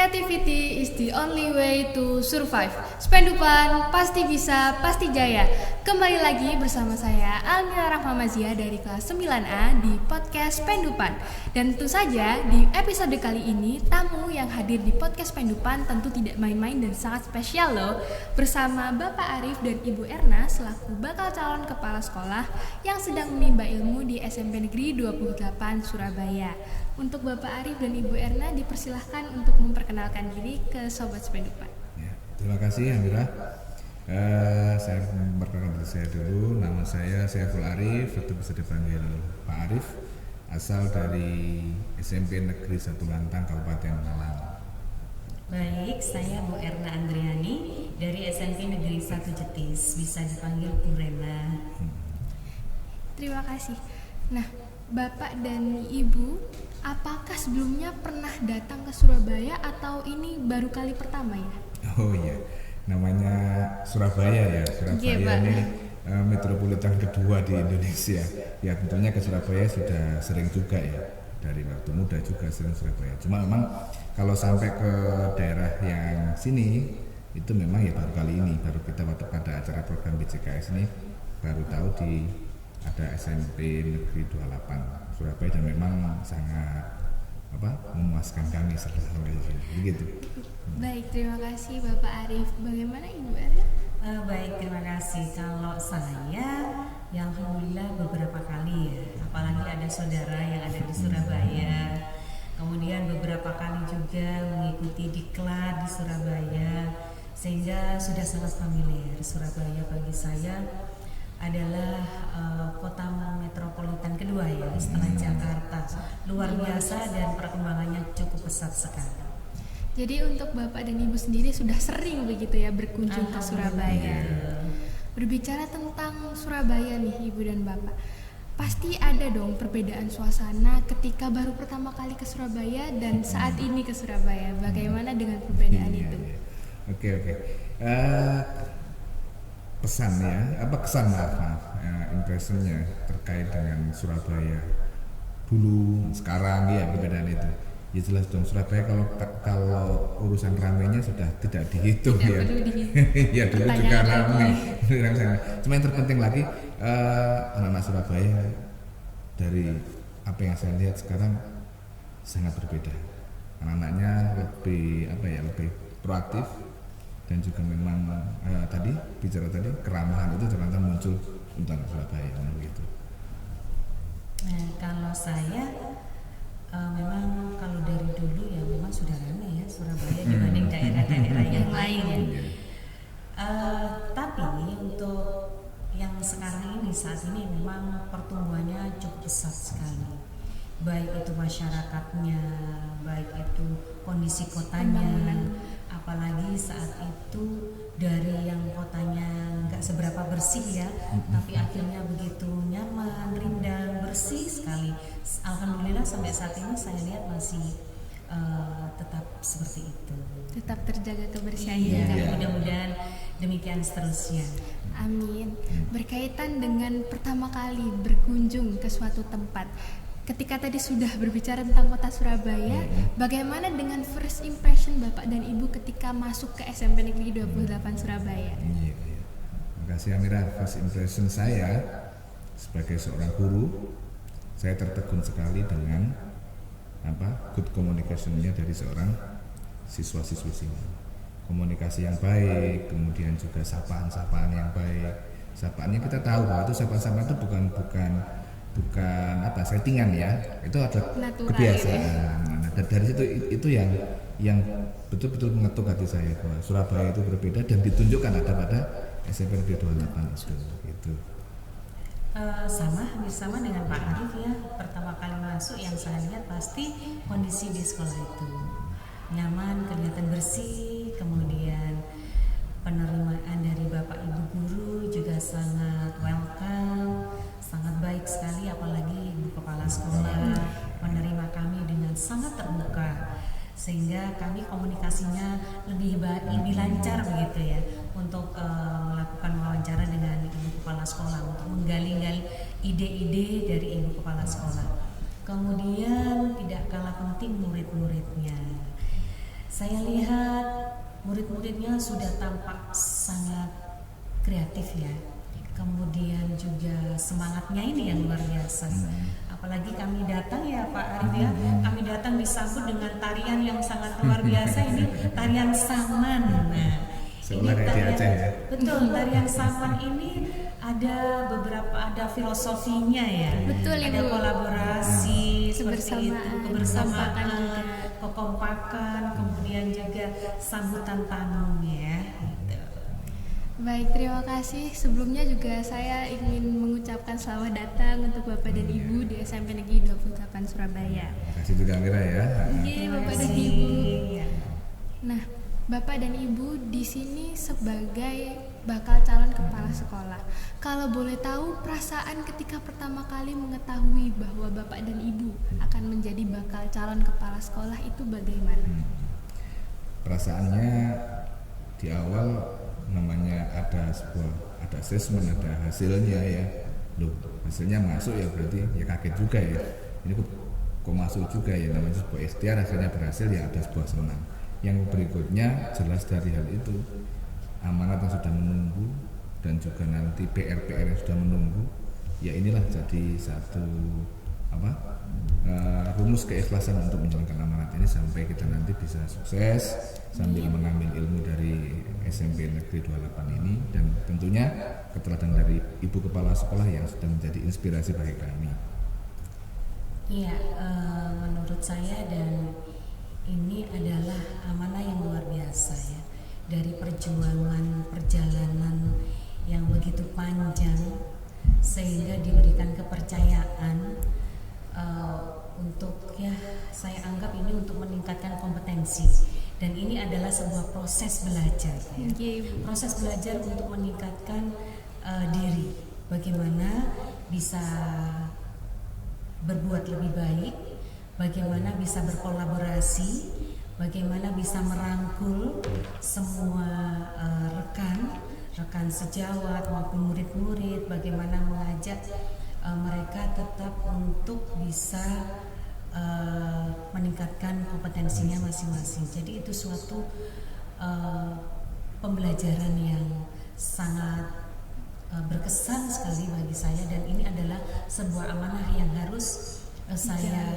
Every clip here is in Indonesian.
Creativity is the only way to survive. Spendupan, pasti bisa, pasti jaya. Kembali lagi bersama saya Almira Rahmamazia dari kelas 9A di podcast Spendupan. Dan tentu saja di episode kali ini tamu yang hadir di podcast Spendupan tentu tidak main-main dan sangat spesial loh. Bersama Bapak Arif dan Ibu Erna selaku bakal calon kepala sekolah yang sedang menimba ilmu di SMP Negeri 28 Surabaya. Untuk Bapak Arif dan Ibu Erna dipersilahkan untuk memperkenalkan diri ke Sobat Spendupan. Ya, terima kasih Amira. Saya memperkenalkan diri saya dulu. Nama saya Syaiful Arif, atau bisa dipanggil Pak Arif. Asal dari SMP Negeri 1 Lantang, Kabupaten Malang. Baik, saya Bu Erna Andriani dari SMP Negeri 1 Jetis, bisa dipanggil Bu Rena. Terima kasih. Nah, Bapak dan Ibu, apakah sebelumnya pernah datang ke Surabaya atau ini baru kali pertama ya? Oh iya, namanya Surabaya ya. Surabaya ini metropolitan kedua di Indonesia. Ya tentunya ke Surabaya sudah sering juga ya. Dari waktu muda juga sering Surabaya. Cuma memang kalau sampai ke daerah yang sini itu memang ya baru kali ini. Baru kita waktu pada acara program BJKS ini baru tahu ada SMP Negeri 28 Surabaya, dan memang sangat memuaskan kami setelah sampai di sini. Begitu. Baik, terima kasih Bapak Arif. Bagaimana Ibu Erna? Baik, terima kasih. Kalau saya, ya alhamdulillah beberapa kali ya. Apalagi ada saudara yang ada di Surabaya. Kemudian beberapa kali juga mengikuti diklat di Surabaya, sehingga sudah sangat familiar. Surabaya bagi saya adalah kota metropolitan kedua ya setelah Jakarta. Luar biasa dan perkembangannya cukup pesat sekali. Jadi untuk Bapak dan Ibu sendiri sudah sering begitu ya berkunjung ke Surabaya. Berbicara tentang Surabaya nih Ibu dan Bapak, pasti ada dong perbedaan suasana ketika baru pertama kali ke Surabaya dan saat ini ke Surabaya. Bagaimana dengan perbedaan itu? Oke. Kesan impressionnya terkait dengan Surabaya dulu sekarang ya, perbedaan itu ya jelas dong. Surabaya kalau urusan ramainya sudah tidak dihitung ya. Ya dulu juga ramai. Cuma yang terpenting lagi anak-anak Surabaya dari apa yang saya lihat sekarang sangat berbeda. Anak-anaknya lebih proaktif. Dan juga memang tadi keramahan itu ternyata muncul tentang Surabaya begitu. Nah, kalau saya memang kalau dari dulu ya memang sudah ramai ya Surabaya dibanding daerah-daerah yang lain ya. Tapi untuk yang sekarang ini saat ini memang pertumbuhannya cukup pesat sekali. Baik itu masyarakatnya, baik itu kondisi kotanya. Apalagi saat itu dari yang kotanya nggak seberapa bersih ya, tapi akhirnya begitu nyaman, rindang, bersih sekali. Alhamdulillah sampai saat ini saya lihat masih tetap seperti itu. Tetap terjaga kebersihan. Iya, mudah-mudahan demikian seterusnya. Amin. Berkaitan dengan pertama kali berkunjung ke suatu tempat, ketika tadi sudah berbicara tentang kota Surabaya, bagaimana dengan first impression Bapak dan Ibu ketika masuk ke SMP Negeri 28 Surabaya? Iya. Terima kasih Amira. First impression saya sebagai seorang guru, saya tertegun sekali dengan good communication-nya dari seorang siswa-siswi sini. Komunikasi yang baik, kemudian juga sapaan-sapaan yang baik. Sapaannya kita tahu bahwa itu sapaan-sapaan itu bukan settingan ya, itu ada natural, kebiasaan. Dan dari situ itu yang betul-betul mengetuk hati saya bahwa Surabaya itu berbeda dan ditunjukkan ada pada SMP Negeri 28 itu. Sama dengan Pak Arif ya, pertama kali masuk yang saya lihat pasti kondisi di sekolah itu nyaman, kelihatan bersih, kemudian penerimaan dari Bapak Ibu guru juga sangat welcome, sangat baik sekali, apalagi Ibu Kepala Sekolah menerima kami dengan sangat terbuka, sehingga kami komunikasinya lebih lancar begitu ya, untuk melakukan wawancara dengan Ibu Kepala Sekolah untuk menggali-gali ide-ide dari Ibu Kepala Sekolah. Kemudian tidak kalah penting murid-muridnya. Saya lihat murid-muridnya sudah tampak sangat kreatif ya. Kemudian juga semangatnya ini yang luar biasa. Apalagi kami datang ya Pak Arif ya, kami datang disambut dengan tarian yang sangat luar biasa, ini tarian saman. Nah, Seolah kayak di Aceh ya. betul, tarian saman ini ada filosofinya ya. Betul, ada Ibu. kolaborasi seperti itu, Kebersamaan, kebersamaan, kekompakan juga. kekompakan, kemudian juga sambutan tamu ya. Gitu. Baik, terima kasih. Sebelumnya juga saya ingin mengucapkan selamat datang untuk Bapak dan Ibu di SMP Negeri 28 Surabaya. Terima kasih juga Mira ya. Iya, Bapak dan Terima Ibu. kasih. Ya. Nah, Bapak dan Ibu di sini sebagai bakal calon kepala sekolah. Kalau boleh tahu perasaan ketika pertama kali mengetahui bahwa Bapak dan Ibu akan menjadi bakal calon kepala sekolah itu bagaimana? Perasaannya di awal namanya ada assessment, ada hasilnya ya. Loh, hasilnya masuk ya berarti ya kaget juga ya. Ini kok masuk juga ya, namanya sebuah ikhtiar, hasilnya berhasil ya ada sebuah senang. Yang berikutnya jelas dari hal itu amanat yang sudah menunggu dan juga nanti PR-PR yang sudah menunggu, ya inilah jadi satu rumus keikhlasan untuk menjalankan amanat ini sampai kita nanti bisa sukses sambil mengambil ilmu dari SMP Negeri 28 ini, dan tentunya keteladanan dari Ibu Kepala Sekolah yang sudah menjadi inspirasi bagi kami. Iya, menurut saya dan ini adalah amanah yang luar biasa ya. Dari perjalanan yang begitu panjang sehingga diberikan kepercayaan untuk ya saya anggap ini untuk meningkatkan kompetensi, dan ini adalah sebuah proses belajar ya. Proses belajar untuk meningkatkan diri, bagaimana bisa berbuat lebih baik, bagaimana bisa berkolaborasi, bagaimana bisa merangkul semua rekan sejawat maupun murid-murid, bagaimana mengajak mereka tetap untuk bisa meningkatkan kompetensinya masing-masing. Jadi itu suatu pembelajaran yang sangat berkesan sekali bagi saya, dan ini adalah sebuah amanah yang harus saya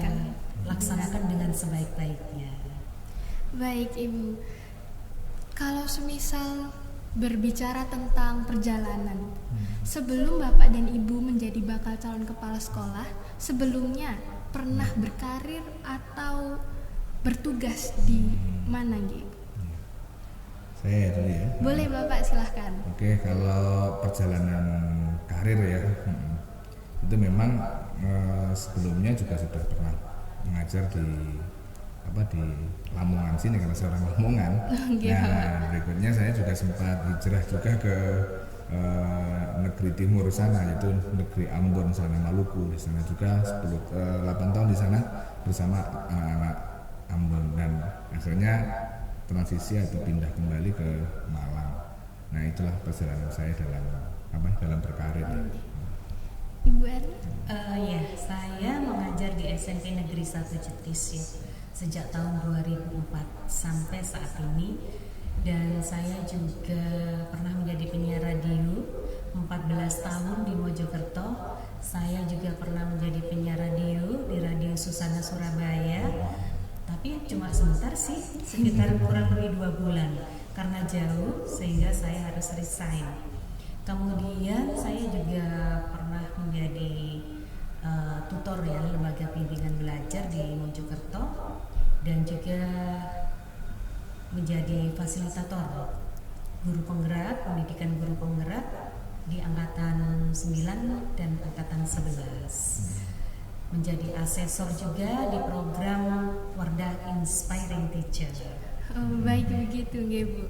laksanakan dengan sebaik-baiknya. Baik Ibu, kalau semisal berbicara tentang perjalanan, sebelum Bapak dan Ibu menjadi bakal calon kepala sekolah, sebelumnya pernah berkarir atau bertugas di mana gitu? Saya dulu ya. Boleh Bapak, silahkan. Oke, kalau perjalanan karir ya, itu memang sebelumnya juga sudah pernah mengajar di Lamongan sini karena saya orang Lamongan. Nah, berikutnya saya juga sempat hijrah juga ke negeri timur sana, yaitu negeri Ambon sana, Maluku. Di sana juga 8 tahun di sana bersama anak-anak Ambon, dan akhirnya transisi atau pindah kembali ke Malang. Nah, itulah perjalanan saya dalam berkarir. Ibu Erna? Ya, saya mengajar di SMP Negeri 1 Jetis ya, sejak tahun 2004 sampai saat ini, dan saya juga pernah menjadi penyiar radio 14 tahun di Mojokerto. Saya juga pernah menjadi penyiar radio di Radio Susana Surabaya, tapi cuma sebentar sih, sekitar kurang lebih 2 bulan karena jauh sehingga saya harus resign. Kemudian saya juga pernah menjadi tutor ya, lembaga bimbingan belajar di Mojokerto, dan juga menjadi fasilitator guru penggerak, pendidikan guru penggerak di angkatan 9 dan angkatan 11. Menjadi asesor juga di program Wardah Inspiring Teacher. Oh, baik begitu nggih Bu.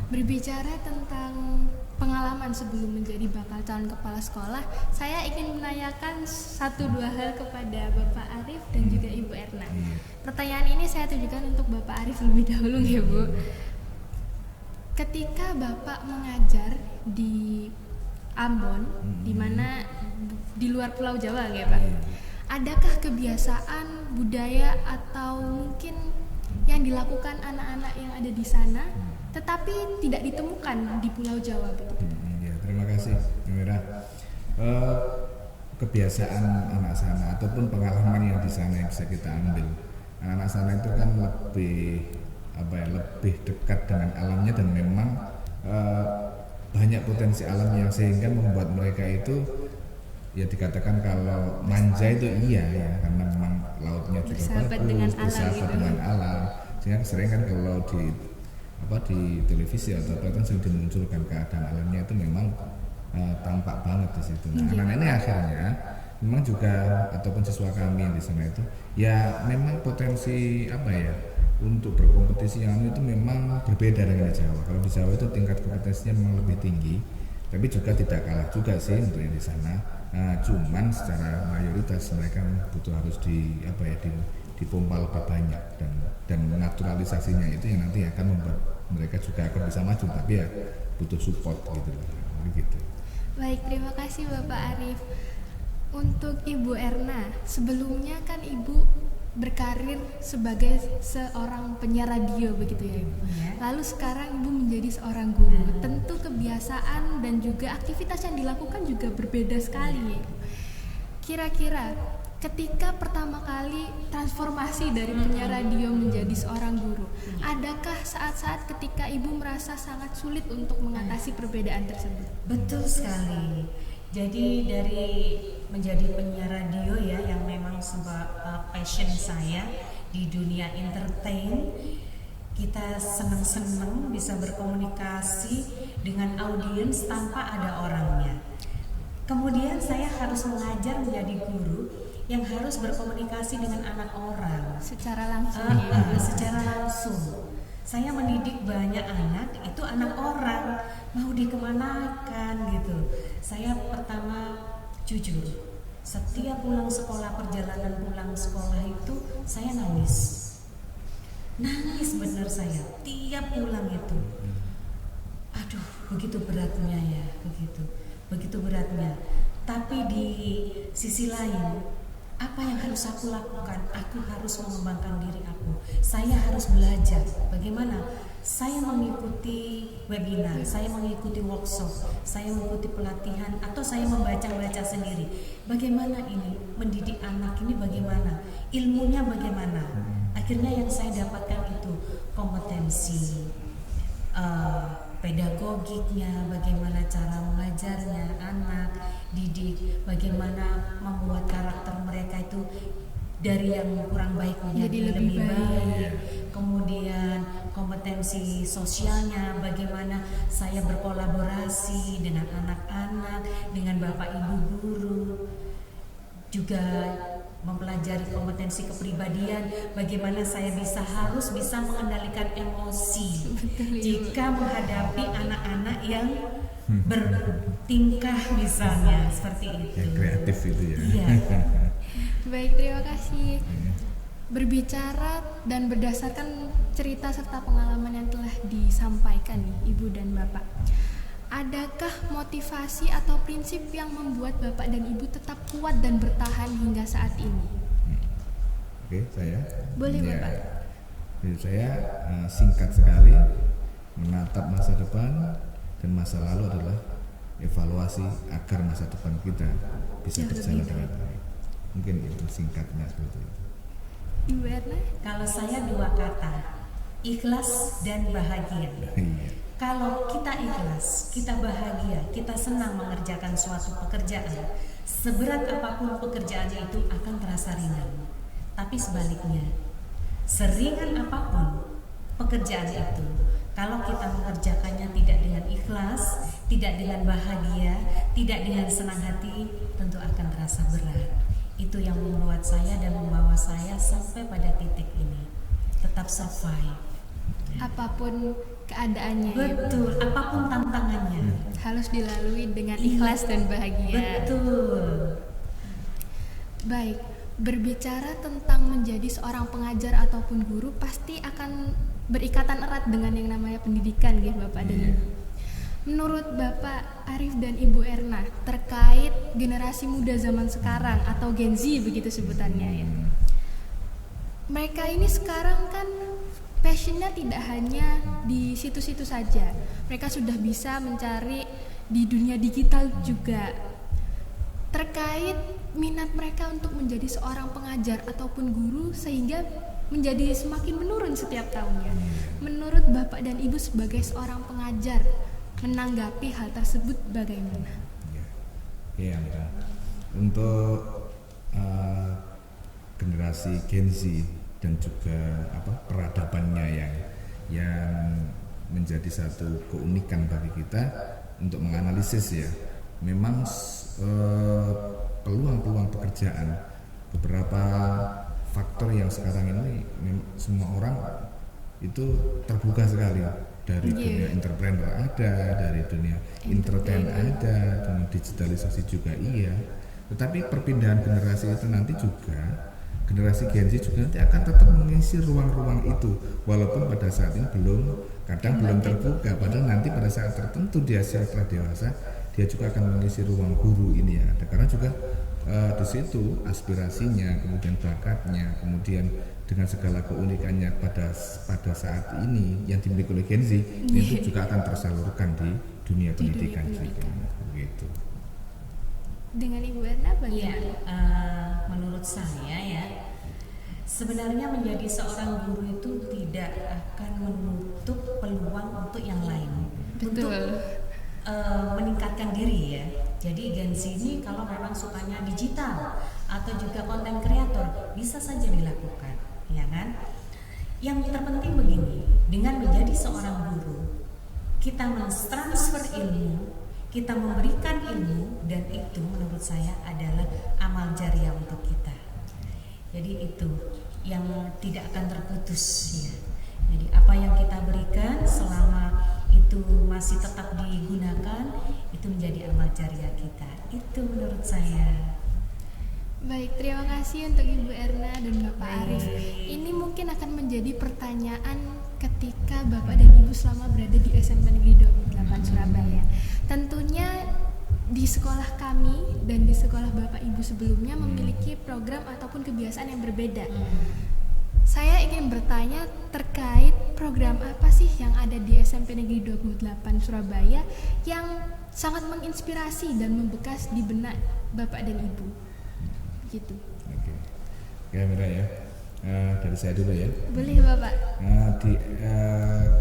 Berbicara tentang pengalaman sebelum menjadi bakal calon kepala sekolah, saya ingin menanyakan 1-2 hal kepada Bapak Arif dan juga Ibu Erna. Pertanyaan ini saya tujukan untuk Bapak Arif lebih dahulu ya Bu. Ketika Bapak mengajar di Ambon, di mana di luar Pulau Jawa ya Pak, adakah kebiasaan, budaya, atau mungkin yang dilakukan anak-anak yang ada di sana, tetapi tidak ditemukan di Pulau Jawa begitu. Ya, terima kasih, Mira. Kebiasaan anak sana ataupun pengalaman yang di sana yang bisa kita ambil. Anak-anak sana itu kan lebih dekat dengan alamnya dan memang banyak potensi alam yang sehingga membuat mereka itu ya dikatakan kalau manja itu iya ya, karena memang lautnya juga bersahabat bagus, dengan bersahabat alam dengan alam. Sehingga sering kan kalau di televisi atau apa kan sering dimunculkan keadaan alamnya itu memang tampak banget di situ. Nah, anak-anak ini akhirnya memang juga ataupun siswa kami yang di sana itu ya memang potensi untuk berkompetisi yang itu memang berbeda dengan di Jawa. Kalau di Jawa itu tingkat kompetensinya memang lebih tinggi, tapi juga tidak kalah juga sih untuk yang di sana. Nah, cuman secara mayoritas mereka butuh harus dipompa lebih banyak dan naturalisasinya itu yang nanti akan membuat mereka juga akan bisa maju, tapi ya butuh support gitu loh. Gitu. Baik, terima kasih Bapak Arif. Untuk Ibu Erna, sebelumnya kan Ibu berkarir sebagai seorang penyiar radio begitu ya Ibu. Lalu sekarang Ibu menjadi seorang guru. Tentu kebiasaan dan juga aktivitas yang dilakukan juga berbeda sekali. Kira-kira ketika pertama kali transformasi dari penyiar radio menjadi seorang guru, adakah saat-saat ketika Ibu merasa sangat sulit untuk mengatasi perbedaan tersebut? Betul sekali. Jadi dari menjadi penyiar radio ya, yang memang sebuah passion saya di dunia entertain, kita senang-senang bisa berkomunikasi dengan audiens tanpa ada orangnya. Kemudian saya harus mengajar menjadi guru yang harus berkomunikasi dengan anak orang secara langsung. Secara langsung. Saya mendidik banyak anak, itu anak orang, mau dikemanakan gitu. Saya pertama jujur, setiap pulang sekolah, perjalanan pulang sekolah itu saya nangis benar saya, tiap pulang itu. Aduh, begitu beratnya ya, begitu beratnya. Tapi di sisi lain, apa yang harus aku lakukan? Aku harus mengembangkan diri aku. Saya harus belajar bagaimana saya mengikuti webinar, saya mengikuti workshop, saya mengikuti pelatihan, atau saya membaca sendiri. Bagaimana ini mendidik anak ini, bagaimana ilmunya, bagaimana. Akhirnya yang saya dapatkan itu kompetensi pedagogiknya, bagaimana cara mengajarnya anak, didik, bagaimana membuat karakter mereka itu dari yang kurang baik menjadi lebih baik. Kemudian kompetensi sosialnya, bagaimana saya berkolaborasi dengan anak-anak, dengan bapak ibu guru, juga mempelajari kompetensi kepribadian, bagaimana saya harus bisa mengendalikan emosi jika menghadapi anak-anak yang bertingkah misalnya seperti itu. Yang kreatif itu ya. Iya. Baik, terima kasih. Berbicara dan berdasarkan cerita serta pengalaman yang telah disampaikan nih Ibu dan Bapak, adakah motivasi atau prinsip yang membuat Bapak dan Ibu tetap kuat dan bertahan hingga saat ini? Oke, saya. Boleh ya, Bapak. Jadi saya singkat sekali, menatap masa depan dan masa lalu adalah evaluasi agar masa depan kita bisa berjalan dengan baik. Mungkin itu singkatnya seperti itu. Ibu Erna? Kalau saya 2 kata, ikhlas dan bahagia. Iya. Kalau kita ikhlas, kita bahagia, kita senang mengerjakan suatu pekerjaan, seberat apapun pekerjaannya itu akan terasa ringan. Tapi sebaliknya, seringan apapun pekerjaan itu, kalau kita mengerjakannya tidak dengan ikhlas, tidak dengan bahagia, tidak dengan senang hati, tentu akan terasa berat. Itu yang membuat saya dan membawa saya sampai pada titik ini, tetap survive. Apapun keadaannya, Betul, apapun tantangannya harus dilalui dengan ikhlas dan bahagia. Betul. Baik, berbicara tentang menjadi seorang pengajar ataupun guru pasti akan berikatan erat dengan yang namanya pendidikan, gitu Bapak dan Ibu. Menurut Bapak Arif dan Ibu Erna terkait generasi muda zaman sekarang atau Gen Z begitu sebutannya ya. Mereka ini sekarang kan passionnya tidak hanya di situ-situ saja. Mereka sudah bisa mencari di dunia digital juga. Terkait minat mereka untuk menjadi seorang pengajar ataupun guru sehingga menjadi semakin menurun setiap tahunnya. Menurut Bapak dan Ibu sebagai seorang pengajar, menanggapi hal tersebut bagaimana? Ya, untuk generasi Gen Z dan juga peradabannya yang menjadi satu keunikan bagi kita untuk menganalisis ya, memang peluang-peluang pekerjaan, beberapa faktor yang sekarang ini semua orang itu terbuka sekali, dari dunia entrepreneur ada, dari dunia entertain ada, dunia digitalisasi juga iya. Tetapi perpindahan generasi itu nanti juga, generasi Gen Z juga nanti akan tetap mengisi ruang-ruang itu, walaupun pada saat ini kadang belum terbuka, padahal nanti pada saat tertentu dia setelah dewasa dia juga akan mengisi ruang guru ini ya. Karena juga di situ aspirasinya, kemudian bakatnya, kemudian dengan segala keunikannya pada saat ini yang dimiliki oleh Gen Z itu juga akan tersalurkan di dunia pendidikan juga, begitu. Dengan Ibu Erna bagaimana? Menurut saya ya, sebenarnya menjadi seorang guru itu tidak akan menutup peluang untuk yang lain. Betul. Untuk meningkatkan diri ya. Jadi Gen Z ini kalau memang sukanya digital atau juga konten kreator bisa saja dilakukan, ya kan? Yang terpenting begini, dengan menjadi seorang guru, kita mentransfer ilmu, kita memberikan ilmu, dan itu menurut saya adalah amal jariah untuk kita. Jadi itu yang tidak akan terputus ya. Jadi apa yang kita berikan selama itu masih tetap digunakan, itu menjadi amal jariah kita. Itu menurut saya. Baik, terima kasih untuk Ibu Erna dan Bapak Arif. Ini mungkin akan menjadi pertanyaan ketika Bapak dan Ibu selama berada di SMP Negeri 28 Surabaya. Tentunya di sekolah kami dan di sekolah Bapak Ibu sebelumnya memiliki program ataupun kebiasaan yang berbeda. Saya ingin bertanya terkait program apa sih yang ada di SMP Negeri 28 Surabaya yang sangat menginspirasi dan membekas di benak Bapak dan Ibu. Gitu. Oke, Mira ya. Dari saya dulu ya. Boleh Bapak.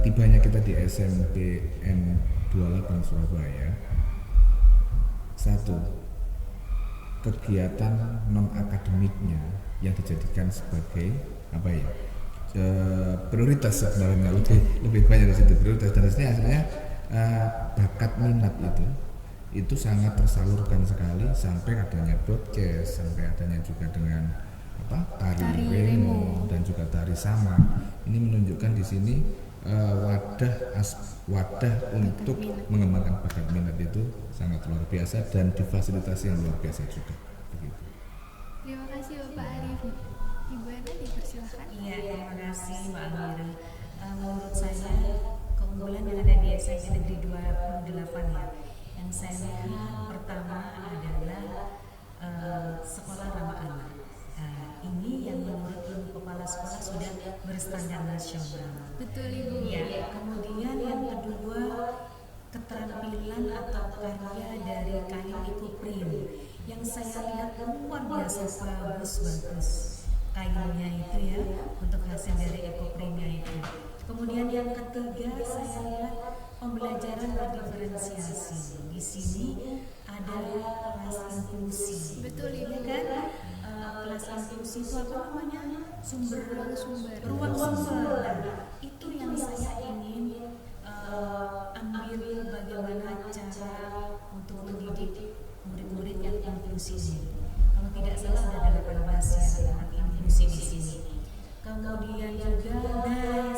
Tibanya kita di SMPN 28 Surabaya. Satu, kegiatan non akademiknya yang dijadikan sebagai prioritas sebenarnya, lebih banyak dari situ prioritas, dan disini hasilnya bakat minat itu sangat tersalurkan sekali, sampai adanya broadcast, sampai adanya juga dengan tari remo dan juga tari saman. Ini menunjukkan di sini wadah untuk mengembangkan bakat minat itu sangat luar biasa dan difasilitasi yang luar biasa juga. Begitu. Terima kasih Bapak Arif. Ibu Erna dipersilakan. Iya, terima kasih Mbak Amira. Menurut saya keunggulan yang ada di SMP Negeri 28 ya, yang saya lihat pertama adalah sekolah ramah anak. Ini yang menurut Ibu Kepala Sekolah sudah berstandar nasional. Betul Ibu. Ya, kemudian yang kedua, keterampilan atau karya dari kain ekoprint yang saya lihat luar biasa bagus kainnya itu ya, untuk hasil dari ekoprintnya itu. Kemudian yang ketiga, saya lihat pembelajaran berdiferensiasi. Di sini ada kelas inklusi. Betul Ibu. Kan? Kelas inklusi itu apa namanya? Ruang sumber. Nah, itu yang saya ingin ambil bagaimana cara untuk mendidik murid-murid yang inklusi ini. Kalau tidak salah ada 18 ya anak inklusi di sini. Kemudian juga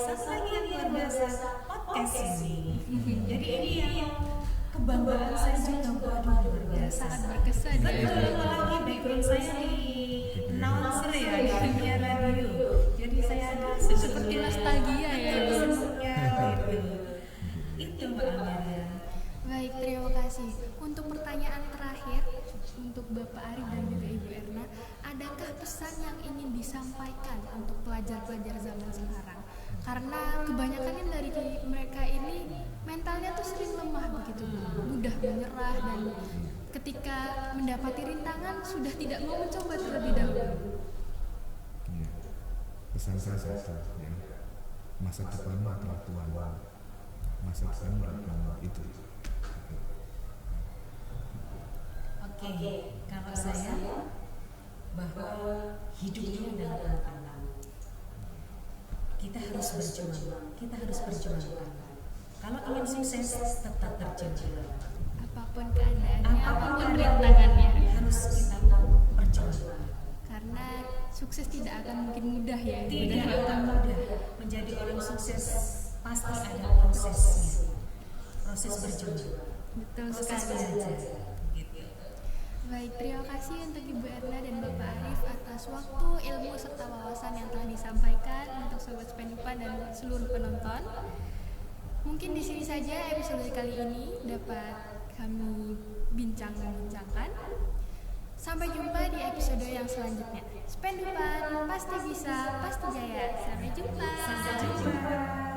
satu lagi yang luar biasa, podcast ini. Jadi ini yang kebanggaan saya juga, luar biasa. Sangat berkesan. Betul, apalagi background saya di announcer ya, di penyiar radio. Jadi saya ada Seperti nostalgia ya. Itu Mbak Amira. Baik, terima kasih. Untuk pertanyaan terakhir untuk Bapak Arif dan juga Ibu Erna, adakah pesan yang ingin disampaikan untuk pelajar-pelajar zaman sekarang? karena kebanyakan dari mereka ini mentalnya tuh sering lemah begitu, mudah menyerah, dan ketika mendapati rintangan sudah tidak mau mencoba terlebih dahulu. Ya. Pesan saya satu, ya. Masa depanmu adalah Tuhanmu. Masa depanmu adalah itu. Oke, kalau saya bahwa hidup ini adalah tantangan. Kita harus berjuang. Kalau ingin sukses, tetap berjuang. Apapun keadaannya, apapun rintangannya, harus kita berjuang. Karena sukses tidak akan mungkin mudah ya. Tidak akan mudah. Menjadi orang sukses pasti ada prosesnya. Proses berjuang. Betul Proses sekali. belajar. Gitu. Baik, terima kasih untuk Ibu Erna dan Bapak Arif atas waktu, ilmu, serta wawasan yang telah disampaikan untuk Sobat Spendupan dan seluruh penonton. Mungkin di sini saja episode kali ini dapat kami bincangkan. Sampai jumpa di episode yang selanjutnya. Spendupan, pasti bisa, pasti jaya. Sampai jumpa.